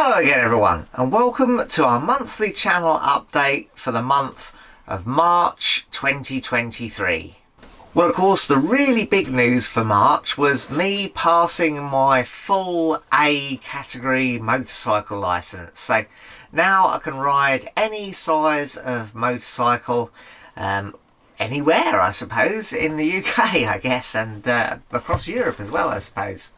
Hello again everyone, and welcome to our monthly channel update for the month of March 2023. Well, of course, the really big news for March was me passing my full A category motorcycle licence. So now I can ride any size of motorcycle anywhere, I suppose, in the UK, I guess, and across Europe as well, I suppose.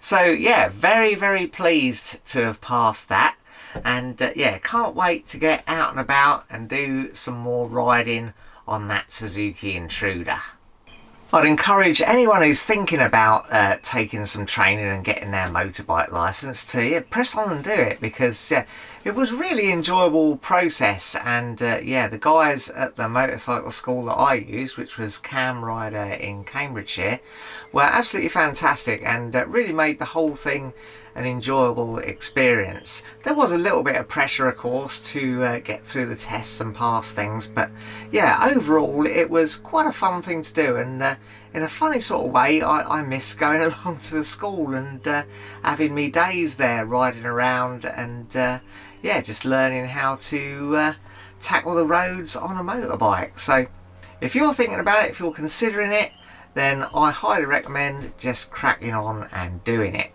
So yeah, very pleased to have passed that, and yeah, can't wait to get out and about and do some more riding on that Suzuki Intruder. I'd encourage anyone who's thinking about taking some training and getting their motorbike licence to press on and do it, because it was a really enjoyable process, and yeah, the guys at the motorcycle school that I used, which was Cam Rider in Cambridgeshire, were absolutely fantastic and really made the whole thing an enjoyable experience. There was a little bit of pressure, of course, to get through the tests and pass things, but yeah, overall it was quite a fun thing to do, and in a funny sort of way I miss going along to the school and having me days there riding around and yeah, just learning how to tackle the roads on a motorbike. So if you're thinking about it, if you're considering it, then I highly recommend just cracking on and doing it.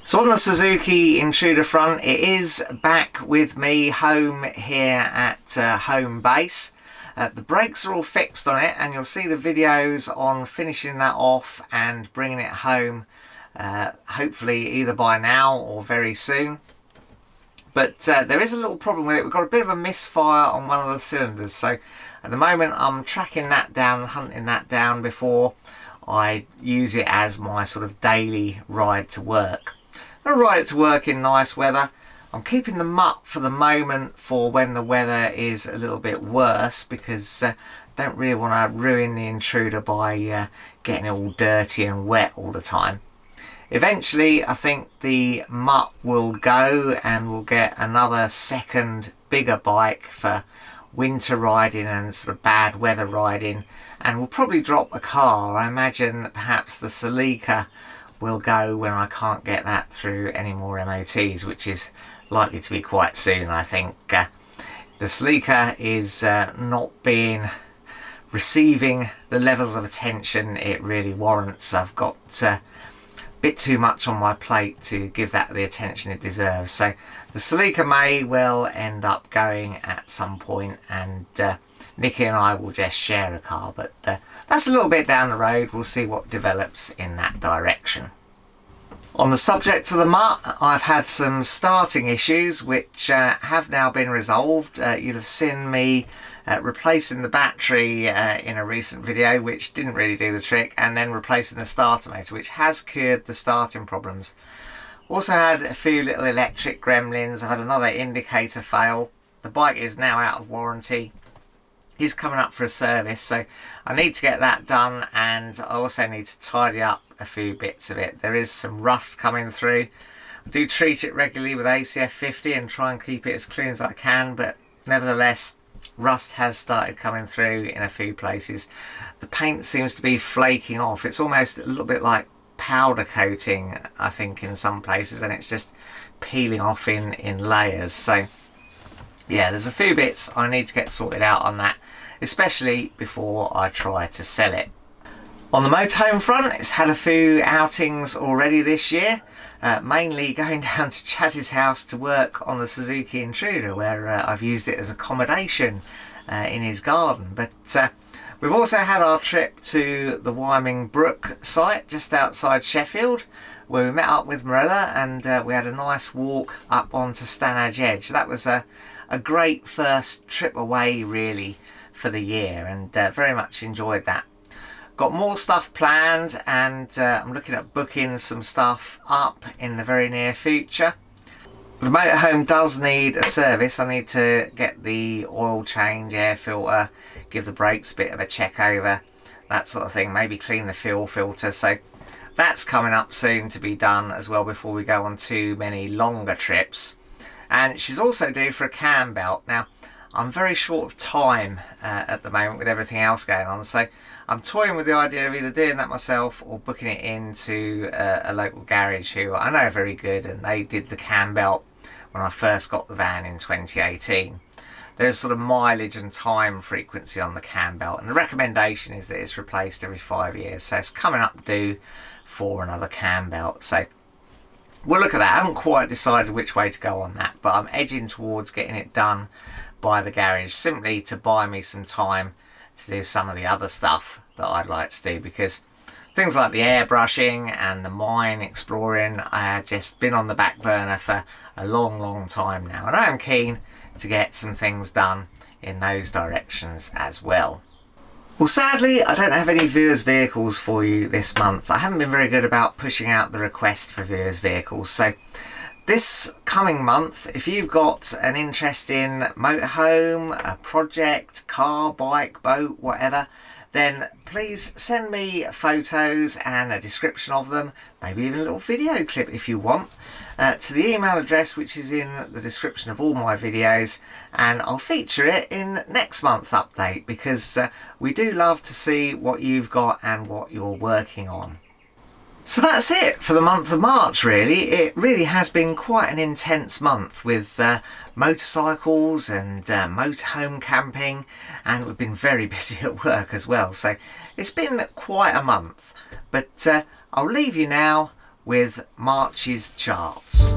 So on the Suzuki Intruder front, it is back with me home here at home base. The brakes are all fixed on it, and you'll see the videos on finishing that off and bringing it home, hopefully either by now or very soon. But there is a little problem with it. We've got a bit of a misfire on one of the cylinders, so at the moment I'm tracking that down, hunting that down before I use it as my sort of daily ride to work. I'm going to ride it to work in nice weather. I'm keeping the Mutt for the moment for when the weather is a little bit worse, because I don't really want to ruin the Intruder by getting it all dirty and wet all the time. Eventually I think the Mutt will go and we'll get another second bigger bike for winter riding and sort of bad weather riding, and we'll probably drop a car. I imagine perhaps the Ttxela will go when I can't get that through any more MOTs, which is likely to be quite soon, I think. The Ttxela is not receiving the levels of attention it really warrants. I've got a bit too much on my plate to give that the attention it deserves. So the Ttxela may well end up going at some point, and Nikki and I will just share a car, but that's a little bit down the road. We'll see what develops in that direction. On the subject of the Mutt, I've had some starting issues which have now been resolved. You'll have seen me replacing the battery in a recent video, which didn't really do the trick, and then replacing the starter motor, which has cured the starting problems. Also had a few little electric gremlins. I had another indicator fail. The bike is now out of warranty. Is coming up for a service, so I need to get that done, and I also need to tidy up a few bits of it. There is some rust coming through. I do treat it regularly with ACF 50 and try and keep it as clean as I can, but nevertheless rust has started coming through in a few places. The paint seems to be flaking off. It's almost a little bit like powder coating, I think, in some places, and it's just peeling off in layers. So yeah, there's a few bits I need to get sorted out on that, especially before I try to sell it. On the motorhome front, it's had a few outings already this year, mainly going down to Chaz's house to work on the Suzuki Intruder, where I've used it as accommodation in his garden. But we've also had our trip to the Wyoming Brook site just outside Sheffield, where we met up with Marilla, and we had a nice walk up onto Stanage Edge. That was a great first trip away really for the year, and very much enjoyed that. Got more stuff planned, and I'm looking at booking some stuff up in the very near future. The motorhome does need a service. I need to get the oil change, air filter, give the brakes a bit of a check over, that sort of thing, maybe clean the fuel filter. So that's coming up soon to be done as well before we go on too many longer trips. And she's also due for a cam belt. Now I'm very short of time at the moment with everything else going on, so I'm toying with the idea of either doing that myself or booking it into a local garage who I know are very good, and they did the cam belt when I first got the van in 2018. There's sort of mileage and time frequency on the cam belt, and the recommendation is that it's replaced every 5 years, so it's coming up due for another cam belt. So we'll look at that. I haven't quite decided which way to go on that, but I'm edging towards getting it done by the garage, simply to buy me some time to do some of the other stuff that I'd like to do, because things like the airbrushing and the mine exploring have just been on the back burner for a long time now, and I am keen to get some things done in those directions as well. Well, sadly, I don't have any viewers' vehicles for you this month. I haven't been very good about pushing out the request for viewers' vehicles, so this coming month, if you've got an interest in motorhome, a project, car, bike, boat, whatever, then please send me photos and a description of them, maybe even a little video clip if you want, to the email address which is in the description of all my videos, and I'll feature it in next month's update, because we do love to see what you've got and what you're working on. So that's it for the month of March, really. It really has been quite an intense month with motorcycles and motorhome camping, and we've been very busy at work as well. So it's been quite a month, but I'll leave you now with March's charts.